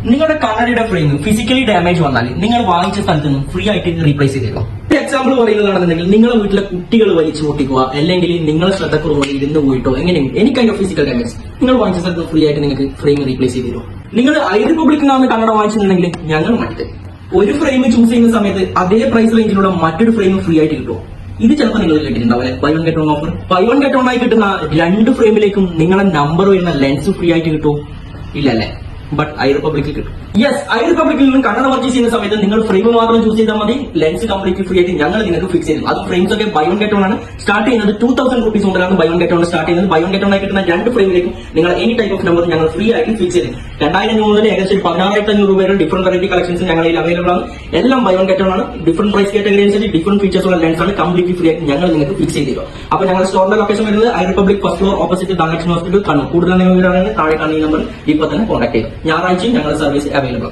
നിങ്ങളുടെ കണ്ണടയുടെ frame physically damage വന്നാൽ നിങ്ങൾ വാങ്ങിച്ച സ്ഥലത്ത് നിന്ന് ഫ്രീ ആയിട്ട് റീപ്ലേസ് ചെയ്തേക്കോ. എക്സാമ്പിൾ പറയുന്നതാണെന്നുണ്ടെങ്കിൽ നിങ്ങളുടെ വീട്ടിലെ കുട്ടികൾ വലിച്ചു പൊട്ടിക്കുക, അല്ലെങ്കിൽ നിങ്ങളെ ശ്രദ്ധക്കുറവ് ഇരുന്ന് പോയിട്ടോ എങ്ങനെയെങ്കിലും എനിക്ക് അതിന്റെ ഫിസിക്കൽ ഡാമേജ് നിങ്ങൾ വാങ്ങിച്ച സ്ഥലത്ത് ഫ്രീ ആയിട്ട് നിങ്ങൾക്ക് ഫ്രെയിം റീപ്ലേസ് ചെയ്ത് തരുമോ. നിങ്ങൾ ഐ റിപ്പബ്ലിക്കിൽ നിന്നാണ് കണ്ണട വാങ്ങിച്ചിട്ടുണ്ടെങ്കിൽ ഞങ്ങൾ മാറ്റി ഒരു ഫ്രെയിം ചൂസ് ചെയ്യുന്ന സമയത്ത് അതേ പ്രൈസ് റേഞ്ചിലുള്ള മറ്റൊരു ഫ്രെയിം ഫ്രീ ആയിട്ട് കിട്ടുമോ. ഇത് ചിലപ്പോൾ നിങ്ങൾ കേട്ടിട്ടുണ്ടാവും, buy one get one offer. Buy one get one ആയി കിട്ടുന്ന 2 ഫ്രെയിമിലേക്കും നിങ്ങളെ നമ്പർ വരുന്ന ലെൻസ് ഫ്രീ ആയിട്ട് കിട്ടുമോ? ഇല്ലല്ലേ. ബട്ട് ഐ റിപ്പബ്ലിക്കിൽ കിട്ടും. യെസ്, ഐ റിപ്പബ്ലിക്കിൽ നിന്നും കണ്ണട പർച്ചേസ് ചെയ്യുന്ന സമയത്ത് നിങ്ങൾ ഫ്രെയിം മാത്രം ചൂസ് ചെയ്താൽ മതി, ലെൻസ് കംപ്ലീറ്റ് ഫ്രീ ആയിട്ട് ഞങ്ങൾ നിങ്ങൾക്ക് ഫിക്സ് ചെയ്യും. അത് ഫ്രെയിംസ് ഒക്കെ ബൈ വൺ ഗെറ്റ് വൺ ആണ്. സ്റ്റാർട്ട് ചെയ്യുന്നത് 2000 rupees മുതലാണ് buy one get one start ചെയ്യുന്നത്. ബൈ വൺ ഗെറ്റ് വൺ ആയി കിട്ടുന്ന 2 ഫ്രെയിമിലേക്കും നിങ്ങൾ എനി ടൈപ്പ് ഓഫ് നമ്പർ ഞങ്ങൾ ഫ്രീ ആയിട്ട് ഫിക്സ് ചെയ്യും. 2000 മുതൽ ഏകദേശം 16,500 രൂപ വരെ ഡിഫറെന്റ് വെറൈറ്റി കളക്ഷൻസ് ഞങ്ങളിൽ അവൈലബിൾ ആണ്. എല്ലാം ബൈ വൺ ഗെറ്റ് വൺ ആണ്. ഡിഫറെന്റ് പ്രൈസ് കാറ്റഗറി അനുസരിച്ച് ഡിഫറെന്റ് ഫീച്ചേഴ്സ് ഉള്ള ലെൻസ് ആണ് കംപ്ലീറ്റ്ലി ഫ്രീ ആയിട്ട് ഞങ്ങൾ നിങ്ങൾക്ക് ഫിക്സ് ചെയ്ത് തരും. അപ്പോൾ ഞങ്ങളുടെ സ്റ്റോറിന്റെ ലൊക്കേഷൻ വരുന്നത് I republic first floor opposite Dhanalakshmi hospital Kannur. കൂടുതൽ നിങ്ങൾ താഴെ കാണുന്ന നമ്പർ ഇപ്പോൾ തന്നെ കോൺടാക്ട് ചെയ്യും. ഞായറാഴ്ചയും ഞങ്ങളുടെ സർവീസ് അവൈലബിൾ.